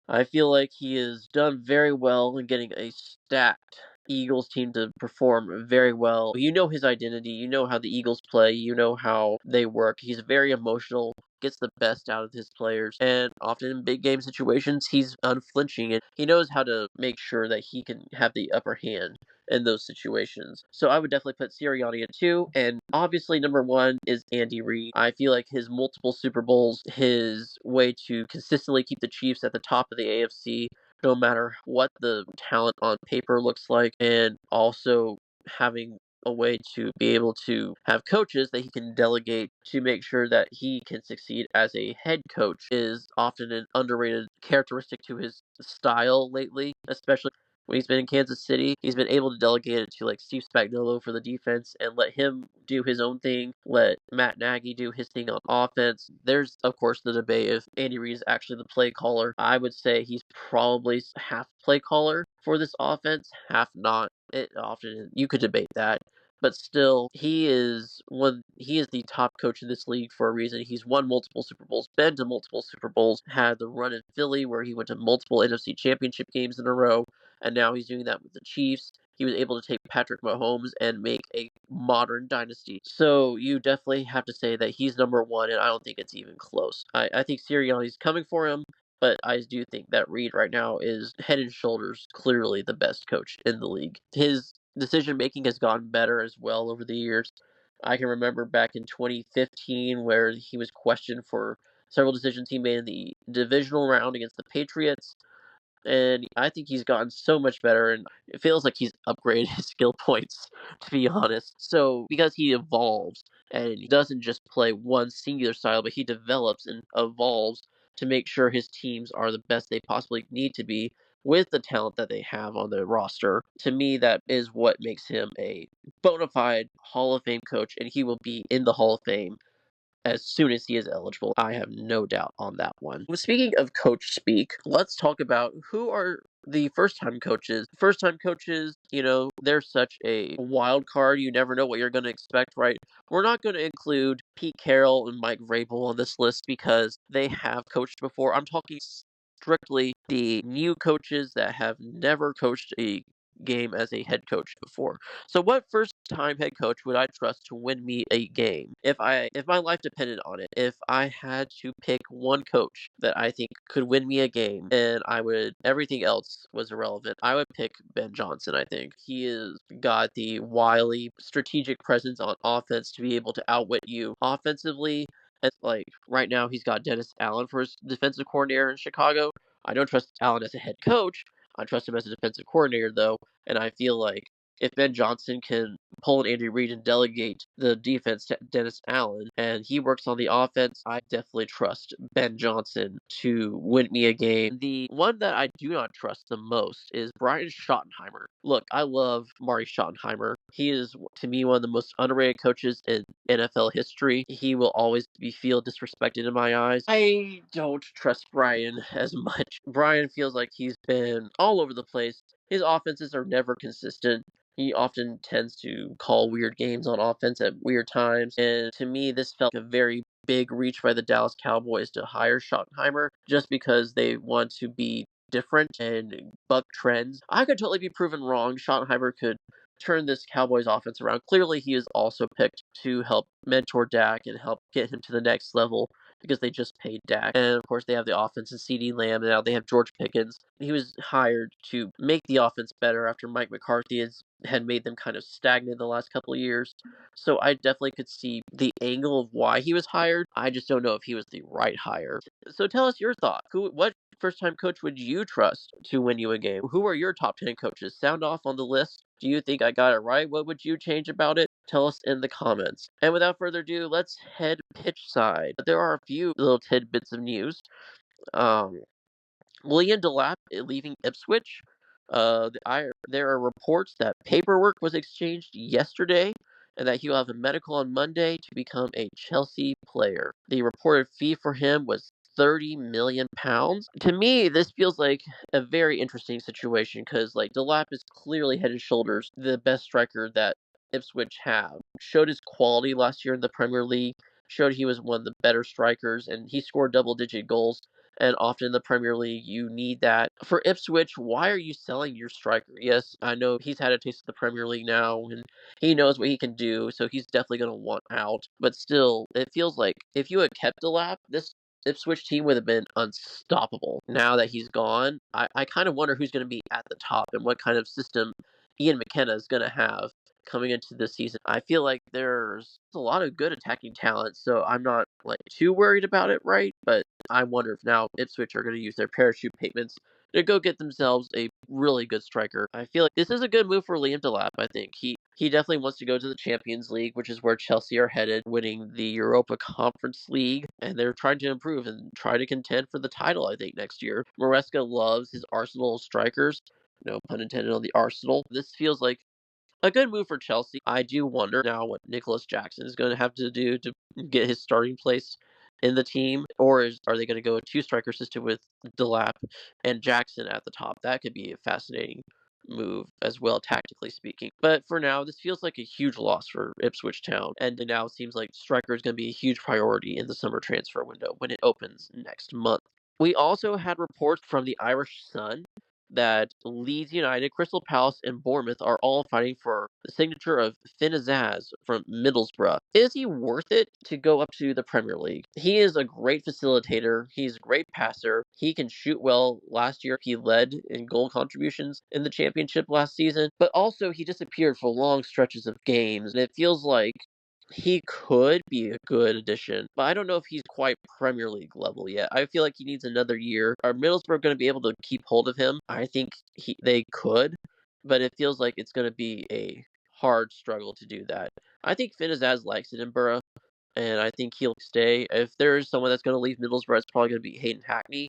I feel like he has done very well in getting a stacked Eagles team to perform very well. You know his identity, you know how the Eagles play, you know how they work. He's very emotional, gets the best out of his players, and often in big game situations, he's unflinching and he knows how to make sure that he can have the upper hand in those situations. So I would definitely put Sirianni at 2, and obviously number 1 is Andy Reid. I feel like his multiple Super Bowls, his way to consistently keep the Chiefs at the top of the AFC, no matter what the talent on paper looks like, and also having a way to be able to have coaches that he can delegate to make sure that he can succeed as a head coach is often an underrated characteristic to his style lately, especially when he's been in Kansas City. He's been able to delegate it to like Steve Spagnuolo for the defense and let him do his own thing, let Matt Nagy do his thing on offense. There's of course the debate if Andy Reid is actually the play caller. I would say he's probably half play caller for this offense, half not. It often you could debate that. But still, he is the top coach in this league for a reason. He's won multiple Super Bowls, been to multiple Super Bowls, had the run in Philly where he went to multiple NFC championship games in a row, and now he's doing that with the Chiefs. He was able to take Patrick Mahomes and make a modern dynasty. So you definitely have to say that he's number 1, and I don't think it's even close. I think Sirianni's coming for him, but I do think that Reid right now is head and shoulders clearly the best coach in the league. His decision making has gotten better as well over the years. I can remember back in 2015 where he was questioned for several decisions he made in the divisional round against the Patriots. And I think he's gotten so much better, and it feels like he's upgraded his skill points, to be honest. So, because he evolves, and he doesn't just play one singular style, but he develops and evolves to make sure his teams are the best they possibly need to be with the talent that they have on the roster. To me, that is what makes him a bona fide Hall of Fame coach, and he will be in the Hall of Fame as soon as he is eligible. I have no doubt on that one. Speaking of coach speak, let's talk about who are the first time coaches. First time coaches, they're such a wild card. You never know what you're going to expect, right? We're not going to include Pete Carroll and Mike Vrabel on this list because they have coached before. I'm talking strictly the new coaches that have never coached a game as a head coach before. So what first time head coach would I trust to win me a game if my life depended on it? If I had to pick one coach that I think could win me a game and everything else was irrelevant, I would pick Ben Johnson. I think he has got the wily strategic presence on offense to be able to outwit you offensively. And like right now he's got Dennis Allen for his defensive coordinator in Chicago. I don't trust Allen as a head coach. I trust him as a defensive coordinator, though, and I feel like if Ben Johnson can pull an Andy Reid and delegate the defense to Dennis Allen, and he works on the offense, I definitely trust Ben Johnson to win me a game. The one that I do not trust the most is Brian Schottenheimer. Look, I love Marty Schottenheimer. He is, to me, one of the most underrated coaches in NFL history. He will always feel disrespected in my eyes. I don't trust Brian as much. Brian feels like he's been all over the place. His offenses are never consistent. He often tends to call weird games on offense at weird times. And to me, this felt like a very big reach by the Dallas Cowboys to hire Schottenheimer just because they want to be different and buck trends. I could totally be proven wrong. Schottenheimer could turn this Cowboys offense around. Clearly, he is also picked to help mentor Dak and help get him to the next level because they just paid Dak. And of course, they have the offense in CeeDee Lamb, and now they have George Pickens. He was hired to make the offense better after Mike McCarthy had made them kind of stagnant the last couple of years. So I definitely could see the angle of why he was hired. I just don't know if he was the right hire. So tell us your thought. What first-time coach would you trust to win you a game? Who are your top 10 coaches? Sound off on the list. Do you think I got it right? What would you change about it? Tell us in the comments. And without further ado, let's head pitch side. There are a few little tidbits of news. Um, Liam Delap leaving Ipswich. There are reports that paperwork was exchanged yesterday and that he'll have a medical on Monday to become a Chelsea player. The reported fee for him was £30 million. To me, this feels like a very interesting situation because like Delap is clearly head and shoulders the best striker that Ipswich have. Showed his quality last year in the Premier League. Showed he was one of the better strikers, and he scored double-digit goals, and often in the Premier League, you need that. For Ipswich, why are you selling your striker? Yes, I know he's had a taste of the Premier League now, and he knows what he can do, so he's definitely going to want out. But still, it feels like if you had kept Delap, this Ipswich team would have been unstoppable. Now that he's gone, I kind of wonder who's going to be at the top and what kind of system Ian McKenna is going to have coming into this season. I feel like there's a lot of good attacking talent, so I'm not like too worried about it, right? But I wonder if now Ipswich are going to use their parachute payments to go get themselves a really good striker. I feel like this is a good move for Liam Delap. I think he definitely wants to go to the Champions League, which is where Chelsea are headed, winning the Europa Conference League, and they're trying to improve and try to contend for the title, I think, next year. Maresca loves his Arsenal strikers. No pun intended on the Arsenal. This feels like a good move for Chelsea. I do wonder now what Nicholas Jackson is going to have to do to get his starting place in the team, or are they going to go a two-striker system with Delap and Jackson at the top? That could be a fascinating move as well, tactically speaking. But for now, this feels like a huge loss for Ipswich Town, and it now seems like striker is going to be a huge priority in the summer transfer window when it opens next month. We also had reports from the Irish Sun that Leeds United, Crystal Palace, and Bournemouth are all fighting for the signature of Finn Azaz from Middlesbrough. Is he worth it to go up to the Premier League? He is a great facilitator. He's a great passer. He can shoot well. Last year, he led in goal contributions in the championship last season, but also he disappeared for long stretches of games, and it feels like he could be a good addition, but I don't know if he's quite Premier League level yet. I feel like he needs another year. Are Middlesbrough going to be able to keep hold of him? I think they could, but it feels like it's going to be a hard struggle to do that. I think Finn Azaz likes Edinburgh, and I think he'll stay. If there is someone that's going to leave Middlesbrough, it's probably going to be Hayden Hackney,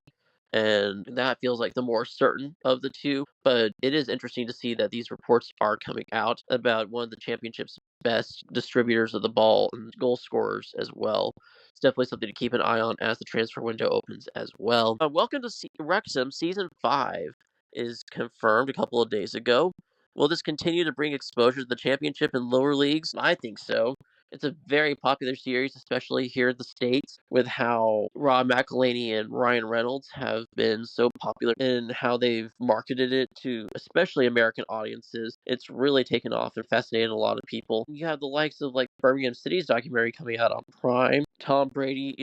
and that feels like the more certain of the two. But it is interesting to see that these reports are coming out about one of the championship's best distributors of the ball and goal scorers as well. It's definitely something to keep an eye on as the transfer window opens as well. Welcome to Wrexham. Season 5 is confirmed a couple of days ago. Will this continue to bring exposure to the championship and lower leagues? I think so. It's a very popular series, especially here in the States, with how Rob McElhaney and Ryan Reynolds have been so popular and how they've marketed it to especially American audiences. It's really taken off and fascinated a lot of people. You have the likes of like Birmingham City's documentary coming out on Prime. Tom Brady,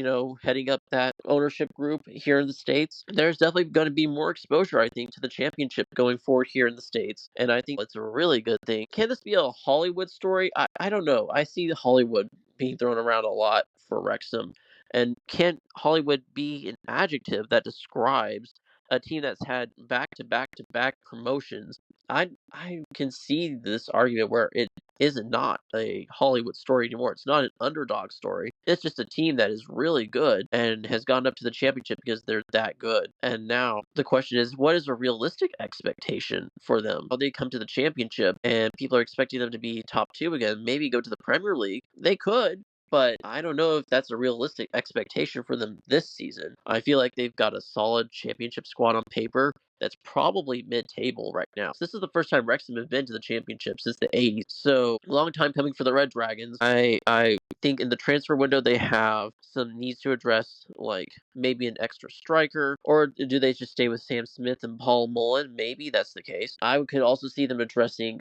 heading up that ownership group here in the States. There's definitely going to be more exposure, I think, to the championship going forward here in the States. And I think it's a really good thing. Can this be a Hollywood story? I don't know. I see Hollywood being thrown around a lot for Wrexham. And can Hollywood be an adjective that describes a team that's had back to back to back promotions? I can see this argument where it is not a Hollywood story anymore. It's not an underdog story. It's just a team that is really good and has gone up to the championship because they're that good. And now the question is, what is a realistic expectation for them? How they come to the championship and people are expecting them to be top two again, maybe go to the Premier League. They could. But I don't know if that's a realistic expectation for them this season. I feel like they've got a solid championship squad on paper that's probably mid-table right now. So this is the first time Wrexham have been to the championship since the 80s. So long time coming for the Red Dragons. I think in the transfer window they have some needs to address, like maybe an extra striker, or do they just stay with Sam Smith and Paul Mullen? Maybe that's the case. I could also see them addressing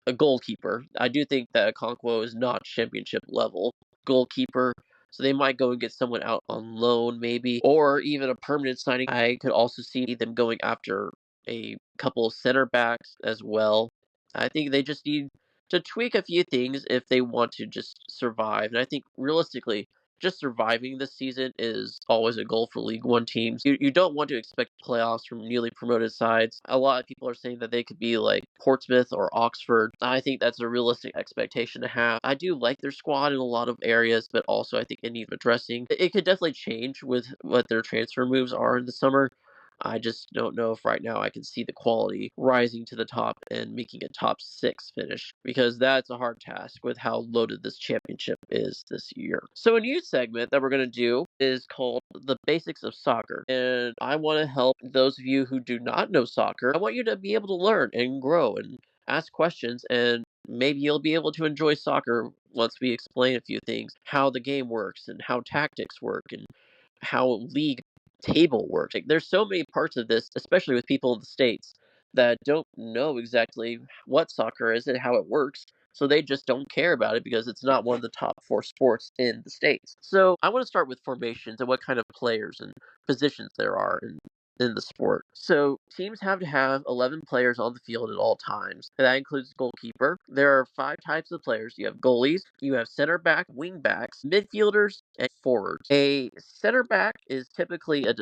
a goalkeeper. I do think that Okonkwo is not championship level goalkeeper, so they might go and get someone out on loan maybe, or even a permanent signing. I could also see them going after a couple of center backs as well. I think they just need to tweak a few things if they want to just survive. And I think realistically, just surviving this season is always a goal for League One teams. You don't want to expect playoffs from newly promoted sides. A lot of people are saying that they could be like Portsmouth or Oxford. I think that's a realistic expectation to have. I do like their squad in a lot of areas, but also I think it needs addressing. It could definitely change with what their transfer moves are in the summer. I just don't know if right now I can see the quality rising to the top and making a top 6 finish, because that's a hard task with how loaded this championship is this year. So a new segment that we're going to do is called The Basics of Soccer. And I want to help those of you who do not know soccer. I want you to be able to learn and grow and ask questions, and maybe you'll be able to enjoy soccer once we explain a few things, how the game works and how tactics work and how league table works. Like, there's so many parts of this, especially with people in the States, that don't know exactly what soccer is and how it works. So they just don't care about it because it's not one of the top 4 sports in the States. So I want to start with formations and what kind of players and positions there are in the sport. So teams have to have 11 players on the field at all times. And that includes goalkeeper. There are 5 types of players. You have goalies, you have center back, wing backs, midfielders, and forwards. A center back is typically a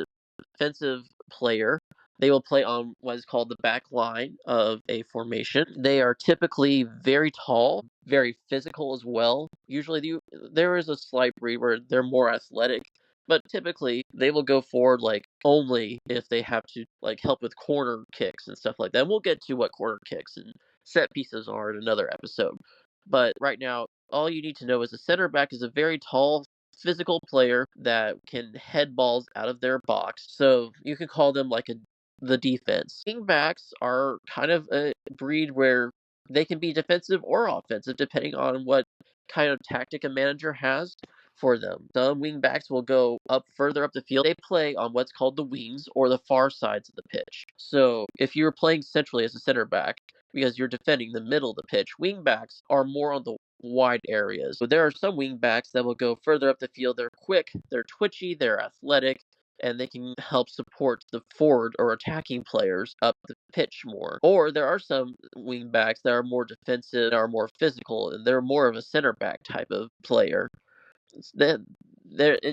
defensive player. They will play on what is called the back line of a formation. They are typically very tall, very physical as well. Usually there is a slight breed where they're more athletic, but typically they will go forward like only if they have to like help with corner kicks and stuff like that. And we'll get to what corner kicks and set pieces are in another episode. But right now, all you need to know is a center back is a very tall, physical player that can head balls out of their box. So you can call them like the defense. Wingbacks are kind of a breed where they can be defensive or offensive depending on what kind of tactic a manager has for them. Some wingbacks will go up further up the field. They play on what's called the wings or the far sides of the pitch. So if you're playing centrally as a center back, because you're defending the middle of the pitch, wingbacks are more on the wide areas. But there are some wingbacks that will go further up the field. They're quick, they're twitchy, they're athletic, and they can help support the forward or attacking players up the pitch more. Or there are some wingbacks that are more defensive, are more physical, and they're more of a center back type of player. Then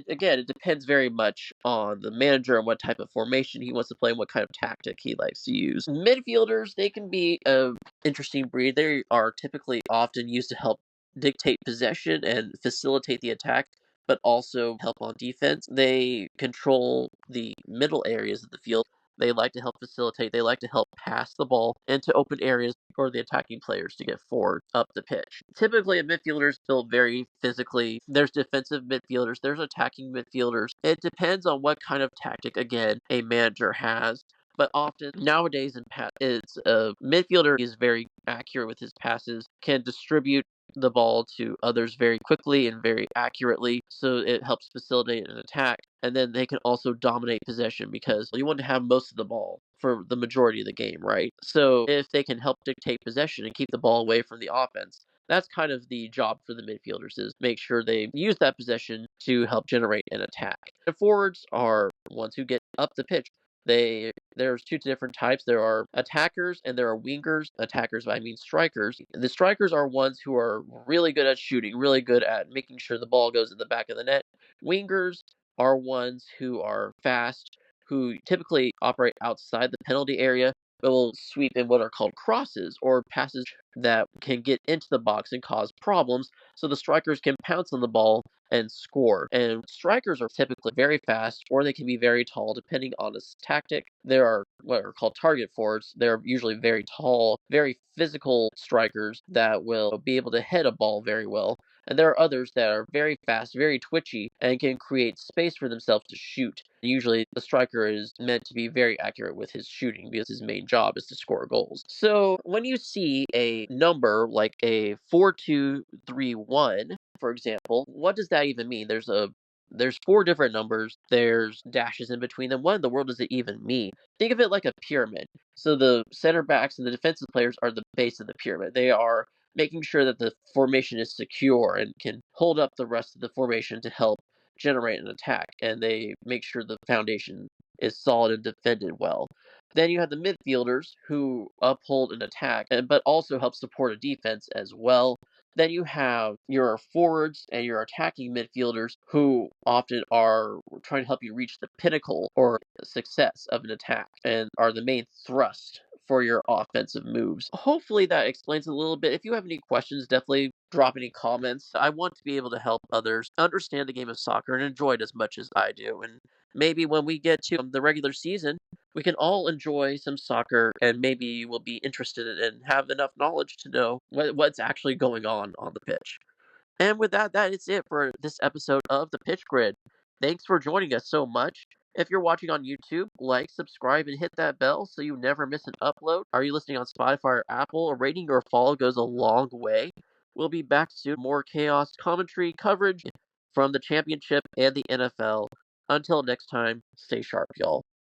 again, it depends very much on the manager and what type of formation he wants to play and what kind of tactic he likes to use. Midfielders, they can be a interesting breed. They are typically often used to help dictate possession and facilitate the attack, but also help on defense. They control the middle areas of the field. They like to help facilitate. They like to help pass the ball into open areas for the attacking players to get forward up the pitch. Typically, a midfielder is built very physically. There's defensive midfielders, there's attacking midfielders. It depends on what kind of tactic, again, a manager has. But often nowadays it's a midfielder is very accurate with his passes, can distribute the ball to others very quickly and very accurately, so it helps facilitate an attack. And then they can also dominate possession because you want to have most of the ball for the majority of the game, right? So if they can help dictate possession and keep the ball away from the offense, that's kind of the job for the midfielders, is make sure they use that possession to help generate an attack. The forwards are ones who get up the pitch. There's 2 different types. There are attackers and there are wingers. Attackers, I mean strikers. The strikers are ones who are really good at shooting, really good at making sure the ball goes in the back of the net. Wingers are ones who are fast, who typically operate outside the penalty area, but will sweep in what are called crosses or passes that can get into the box and cause problems, so the strikers can pounce on the ball and score. And strikers are typically very fast, or they can be very tall depending on his tactic. There are what are called target forwards. They're usually very tall, very physical strikers that will be able to hit a ball very well. And there are others that are very fast, very twitchy, and can create space for themselves to shoot. Usually, the striker is meant to be very accurate with his shooting because his main job is to score goals. So, when you see a number like a 4-2-3-1, for example, what does that even mean? There's 4 different numbers. There's dashes in between them. What in the world does it even mean? Think of it like a pyramid. So the center backs and the defensive players are the base of the pyramid. They are making sure that the formation is secure and can hold up the rest of the formation to help generate an attack. And they make sure the foundation is solid and defended well. Then you have the midfielders who uphold an attack, but also help support a defense as well. Then you have your forwards and your attacking midfielders who often are trying to help you reach the pinnacle or success of an attack and are the main thrust for your offensive moves. Hopefully that explains it a little bit. If you have any questions, definitely drop any comments. I want to be able to help others understand the game of soccer and enjoy it as much as I do. And maybe when we get to the regular season, we can all enjoy some soccer and maybe we'll be interested and have enough knowledge to know what's actually going on the pitch. And with that, that is it for this episode of the Pitch Grid. Thanks for joining us so much. If you're watching on YouTube, like, subscribe, and hit that bell so you never miss an upload. Are you listening on Spotify or Apple? A rating or a follow goes a long way. We'll be back soon. More chaos, commentary, coverage from the championship and the NFL. Until next time, stay sharp, y'all.